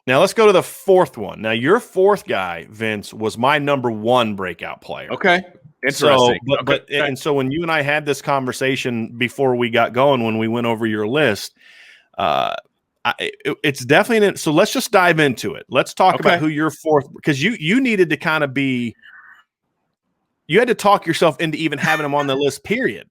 Now let's go to the fourth one. Now your fourth guy, Vince, was my number one breakout player. Okay. Interesting. And so when you and I had this conversation before we got going, when we went over your list, it's definitely so. Let's just dive into it. Let's talk about who your fourth, because you needed to kind of be. You had to talk yourself into even having him on the list. Period.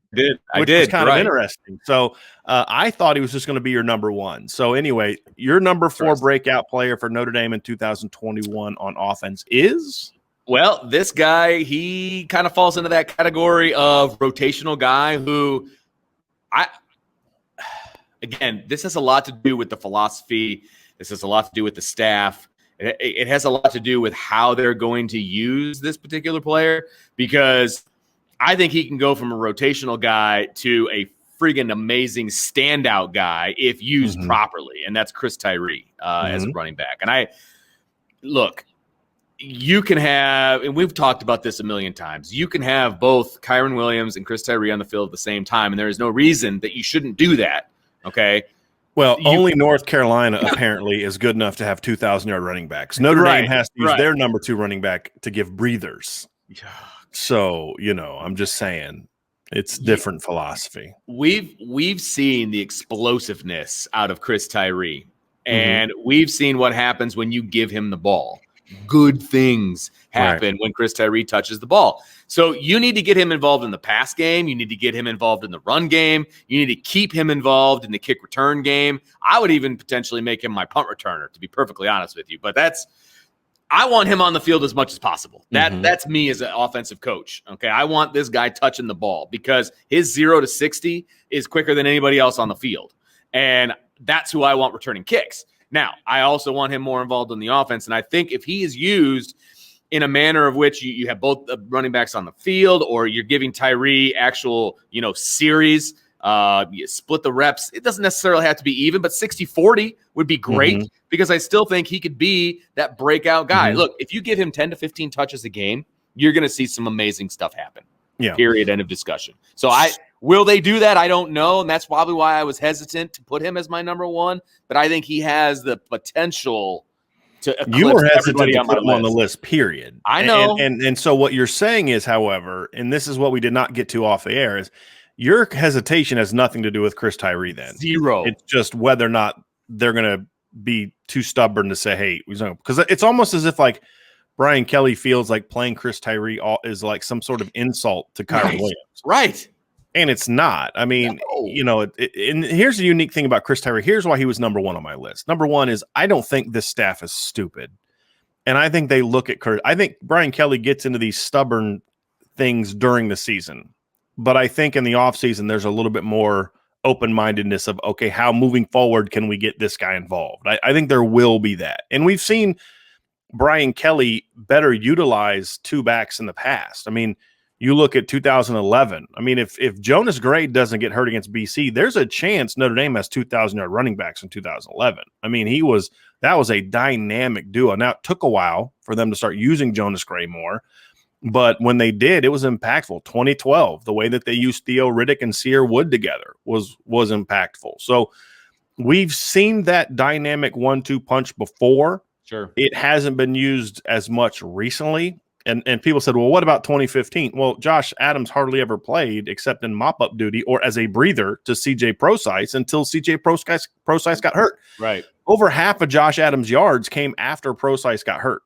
I did. Was kind of interesting. So I thought he was just going to be your number one. So anyway, your number four breakout player for Notre Dame in 2021 on offense is. Well, this guy, he kind of falls into that category of rotational guy who again, this has a lot to do with the philosophy. This has a lot to do with the staff. It has a lot to do with how they're going to use this particular player, because I think he can go from a rotational guy to a friggin' amazing standout guy if used properly, and that's Chris Tyree as a running back. And you can have, and we've talked about this a million times, you can have both Kyren Williams and Chris Tyree on the field at the same time, and there is no reason that you shouldn't do that, okay? Well, only North Carolina apparently is good enough to have 2,000-yard running backs. Notre Dame has to use their number two running back to give breathers. So, I'm just saying it's different philosophy. We've seen the explosiveness out of Chris Tyree, and we've seen what happens when you give him the ball. Good things happen when Chris Tyree touches the ball. So you need to get him involved in the pass game. You need to get him involved in the run game. You need to keep him involved in the kick return game. I would even potentially make him my punt returner, to be perfectly honest with you. But I want him on the field as much as possible. That's me as an offensive coach. Okay, I want this guy touching the ball because his 0 to 60 is quicker than anybody else on the field. And that's who I want returning kicks. Now, I also want him more involved in the offense, and I think if he is used in a manner of which you have both the running backs on the field, or you're giving Tyree actual, series, you split the reps. It doesn't necessarily have to be even, but 60-40 would be great because I still think he could be that breakout guy. Look, if you give him 10 to 15 touches a game, you're going to see some amazing stuff happen. Yeah. Period. End of discussion. So will they do that? I don't know. And that's probably why I was hesitant to put him as my number one. But I think he has the potential to eclipse you were hesitant everybody to on put him my on the list. list, period. I know. And so what you're saying is, however, and this is what we did not get to off the air, is your hesitation has nothing to do with Chris Tyree then. Zero. It's just whether or not they're going to be too stubborn to say, hey, because it's almost as if like Brian Kelly feels like playing Chris Tyree is like some sort of insult to Kyren Williams. Right. And it's not. I mean, and here's the unique thing about Chris Tyree. Here's why he was number one on my list. Number one is I don't think this staff is stupid. And I think they look at Kurt. I think Brian Kelly gets into these stubborn things during the season. But I think in the offseason, there's a little bit more open-mindedness of, okay, how moving forward can we get this guy involved? I think there will be that. And we've seen Brian Kelly better utilize two backs in the past. I mean, you look at 2011. I mean, if Jonas Gray doesn't get hurt against BC, there's a chance Notre Dame has 2,000-yard running backs in 2011. I mean, that was a dynamic duo. Now, it took a while for them to start using Jonas Gray more, but when they did, it was impactful. 2012, the way that they used Theo Riddick and Sierra Wood together was impactful. So we've seen that dynamic 1-2 punch before. Sure. It hasn't been used as much recently. And people said, well, what about 2015? Well, Josh Adams hardly ever played except in mop-up duty or as a breather to C.J. Prosise until C.J. Prosise got hurt. Right. Over half of Josh Adams' yards came after Prosise got hurt.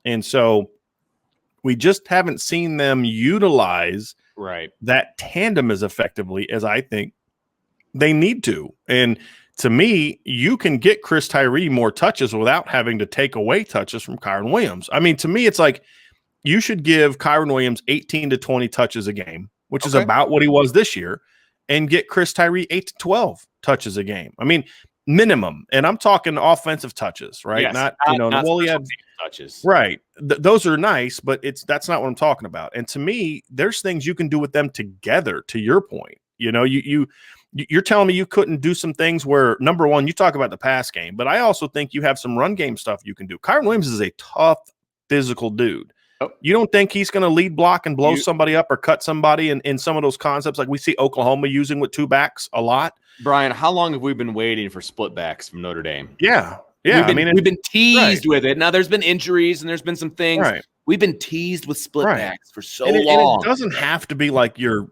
And so we just haven't seen them utilize that tandem as effectively as I think they need to. And to me, you can get Chris Tyree more touches without having to take away touches from Kyren Williams. I mean, to me, it's like, you should give Kyren Williams 18 to 20 touches a game, which is about what he was this year, and get Chris Tyree 8 to 12 touches a game. I mean, minimum. And I'm talking offensive touches, right? Yes, not touches. Right. Those are nice, but that's not what I'm talking about. And to me, there's things you can do with them together, to your point. You're telling me you couldn't do some things where, number one, you talk about the pass game, but I also think you have some run game stuff you can do. Kyren Williams is a tough, physical dude. You don't think he's going to lead block and blow somebody up or cut somebody in some of those concepts like we see Oklahoma using with two backs a lot? Brian, how long have we been waiting for split backs from Notre Dame? Yeah. Yeah, we've been teased right. with it. Now there's been injuries and there's been some things. Right. We've been teased with split Right. backs for so And long. it doesn't have to be like your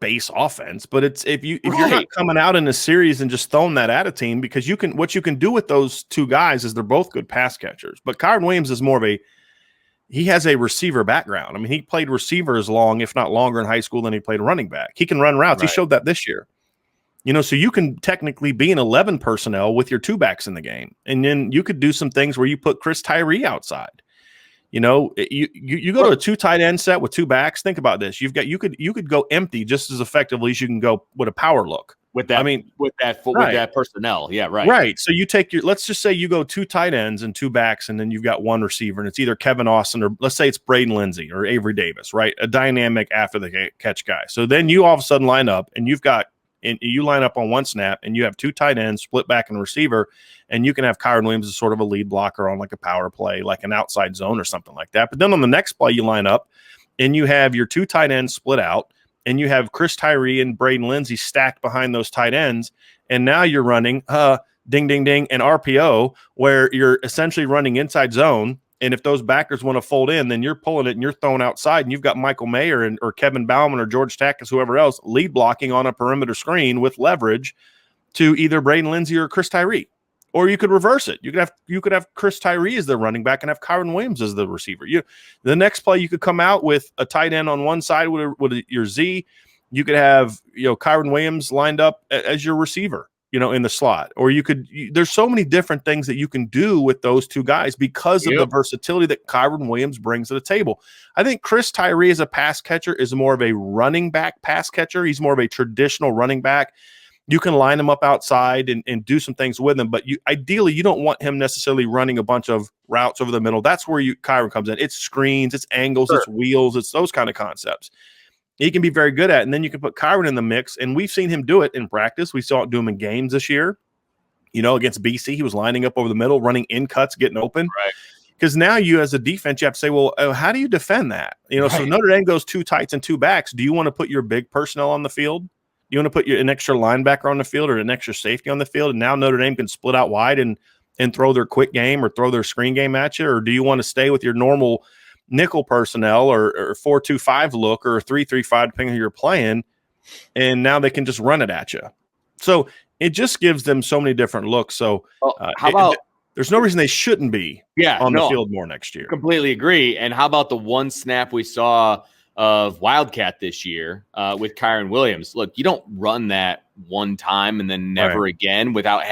base offense, but it's if you're Right. not coming out in a series and just throwing that at a team, because what you can do with those two guys is they're both good pass catchers. But Kyron Williams is more of he has a receiver background. I mean, he played receiver as long, if not longer, in high school than he played running back. He can run routes. Right. He showed that this year. So you can technically be an 11 personnel with your two backs in the game. And then you could do some things where you put Chris Tyree outside. You go to a two tight end set with two backs. Think about this. You could go empty just as effectively as you can go with a power look. With that personnel. Yeah, right. Right. So you take let's just say you go two tight ends and two backs, and then you've got one receiver, and it's either Kevin Austin or let's say it's Braden Lindsey or Avery Davis, right? A dynamic after the catch guy. So then you all of a sudden line up and you line up on one snap and you have two tight ends, split back and receiver, and you can have Kyron Williams as sort of a lead blocker on like a power play, like an outside zone or something like that. But then on the next play, you line up and you have your two tight ends split out, and you have Chris Tyree and Braden Lindsey stacked behind those tight ends. And now you're running ding, ding, ding, and RPO, where you're essentially running inside zone. And if those backers want to fold in, then you're pulling it and you're throwing outside, and you've got Michael Mayer or Kevin Bauman or George Takis, whoever else, lead blocking on a perimeter screen with leverage to either Braden Lindsey or Chris Tyree. Or you could reverse it. You could have Chris Tyree as the running back and have Kyron Williams as the receiver. The next play, you could come out with a tight end on one side with your Z. You could have Kyron Williams lined up as your receiver, in the slot. Or there's so many different things that you can do with those two guys because of the versatility that Kyron Williams brings to the table. I think Chris Tyree as a pass catcher is more of a running back pass catcher. He's more of a traditional running back. You can line him up outside and do some things with him, but ideally you don't want him necessarily running a bunch of routes over the middle. That's where Kyron comes in. It's screens, it's angles, It's wheels, it's those kind of concepts. He can be very good at it. And then you can put Kyron in the mix, and we've seen him do it in practice. We saw it do him in games this year. Against BC, he was lining up over the middle, running in cuts, getting open. Right. Because now you as a defense, you have to say, well, how do you defend that? So Notre Dame goes two tights and two backs. Do you want to put your big personnel on the field? You want to put an extra linebacker on the field or an extra safety on the field, and now Notre Dame can split out wide and throw their quick game or throw their screen game at you? Or do you want to stay with your normal nickel personnel or 4-2-5 look or 3-3-5, depending on who you're playing, and now they can just run it at you? So it just gives them so many different looks. So there's no reason they shouldn't be on the field more next year. Completely agree. And how about the one snap we saw of Wildcat this year with Kyron Williams? Look, you don't run that one time and then never again without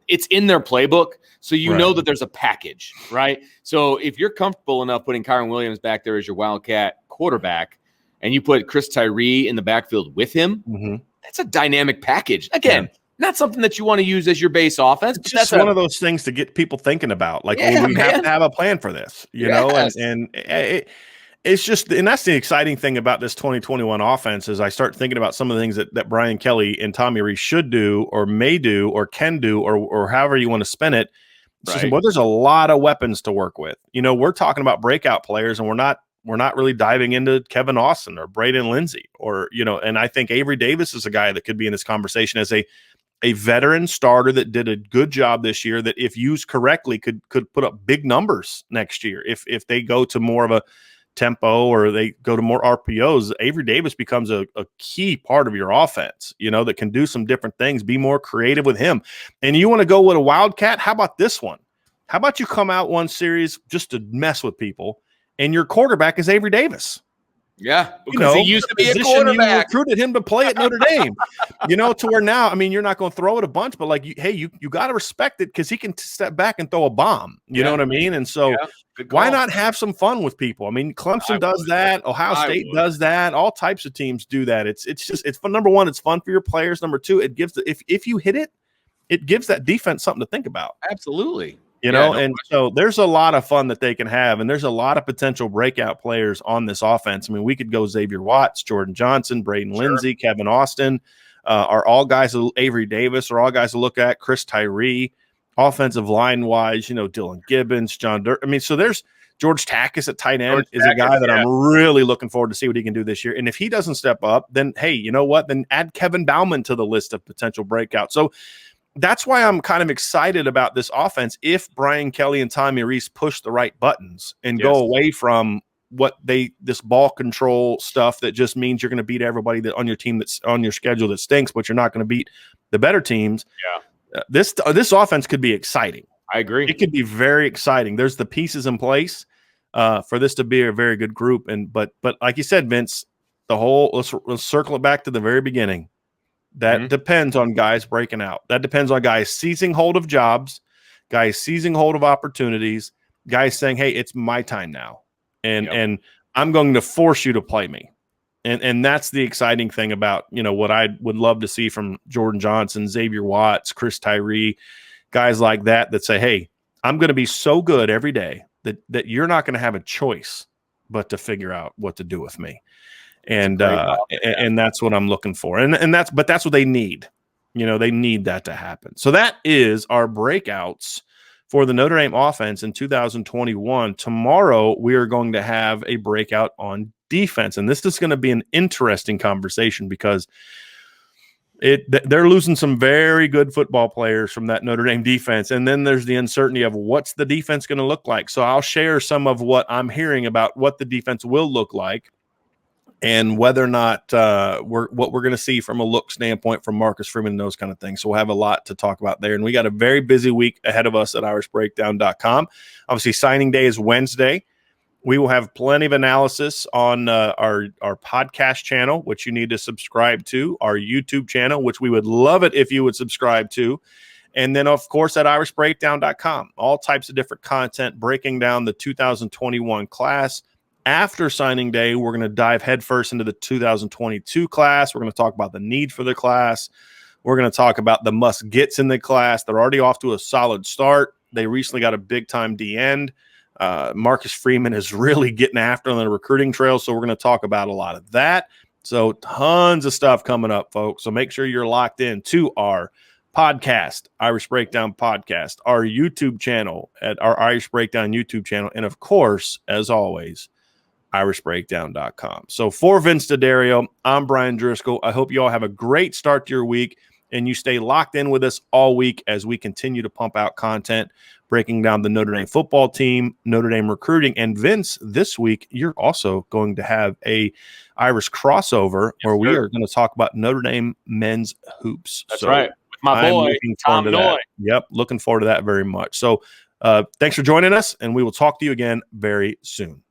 it's in their playbook. So know that there's a package, right? So if you're comfortable enough putting Kyron Williams back there as your Wildcat quarterback and you put Chris Tyree in the backfield with him, that's a dynamic package. Again, not something that you want to use as your base offense. It's just one of those things to get people thinking about. Like, we have to have a plan for this, know, and it's just, and that's the exciting thing about this 2021 offense is I start thinking about some of the things that Brian Kelly and Tommy Rees should do or may do or can do or however you want to spin it. There's a lot of weapons to work with. We're talking about breakout players, and we're not really diving into Kevin Austin or Braden Lindsey or, and I think Avery Davis is a guy that could be in this conversation as a veteran starter that did a good job this year that if used correctly could put up big numbers next year. If they go to more of a tempo or they go to more RPOs, Avery Davis becomes a key part of your offense, that can do some different things, be more creative with him. And you want to go with a Wildcat? How about this one? How about you come out one series just to mess with people and your quarterback is Avery Davis? Yeah, because he used to be a quarterback. You recruited him to play at Notre Dame, to where now, you're not going to throw it a bunch, but you got to respect it because he can step back and throw a bomb. You know what I mean? And so why not have some fun with people? Clemson does that. Ohio State does that. All types of teams do that. It's fun. Number one, it's fun for your players. Number two, it gives if you hit it, it gives that defense something to think about. Absolutely. So there's a lot of fun that they can have, and there's a lot of potential breakout players on this offense. We could go Xavier Watts, Jordan Johnson, Braden Lindsey, Kevin Austin, are all guys, Avery Davis, are all guys to look at, Chris Tyree, offensive line-wise, Dylan Gibbons, John Dirt. So there's George Takis at tight end is a guy that I'm really looking forward to see what he can do this year. And if he doesn't step up, then, hey, you know what? Then add Kevin Bauman to the list of potential breakouts. So that's why I'm kind of excited about this offense. If Brian Kelly and Tommy Rees push the right buttons and go away from this ball control stuff that just means you're going to beat everybody that on your team that's on your schedule that stinks, but you're not going to beat the better teams. Yeah. This offense could be exciting. I agree. It could be very exciting. There's the pieces in place for this to be a very good group. But like you said, Vince, let's circle it back to the very beginning. That depends on guys breaking out. That depends on guys seizing hold of jobs, guys seizing hold of opportunities, guys saying, hey, it's my time now. And I'm going to force you to play me. And that's the exciting thing about, what I would love to see from Jordan Johnson, Xavier Watts, Chris Tyree, guys like that say, hey, I'm going to be so good every day that you're not going to have a choice but to figure out what to do with me. And that's what I'm looking for. That's what they need. They need that to happen. So that is our breakouts for the Notre Dame offense in 2021. Tomorrow, we are going to have a breakout on defense. And this is going to be an interesting conversation because they're losing some very good football players from that Notre Dame defense. And then there's the uncertainty of what's the defense going to look like. So I'll share some of what I'm hearing about what the defense will look like, and whether or not what we're going to see from a look standpoint from Marcus Freeman and those kind of things. So we'll have a lot to talk about there. And we got a very busy week ahead of us at irishbreakdown.com. Obviously, signing day is Wednesday. We will have plenty of analysis on our podcast channel, which you need to subscribe to, our YouTube channel, which we would love it if you would subscribe to. And then, of course, at irishbreakdown.com, all types of different content breaking down the 2021 class. After signing day, we're going to dive headfirst into the 2022 class. We're going to talk about the need for the class. We're going to talk about the must-gets in the class. They're already off to a solid start. They recently got a big-time D-end. Marcus Freeman is really getting after on the recruiting trail, so we're going to talk about a lot of that. So tons of stuff coming up, folks. So make sure you're locked in to our podcast, Irish Breakdown Podcast, our YouTube channel at our Irish Breakdown YouTube channel, and, of course, as always, irishbreakdown.com. So for Vince DeDario, I'm Bryan Driskell. I hope you all have a great start to your week and you stay locked in with us all week as we continue to pump out content, breaking down the Notre Dame football team, Notre Dame recruiting. And Vince, this week, you're also going to have a Irish crossover where we are going to talk about Notre Dame men's hoops. That's right. With my boy, Tom Noy. Yep. Looking forward to that very much. So thanks for joining us, and we will talk to you again very soon.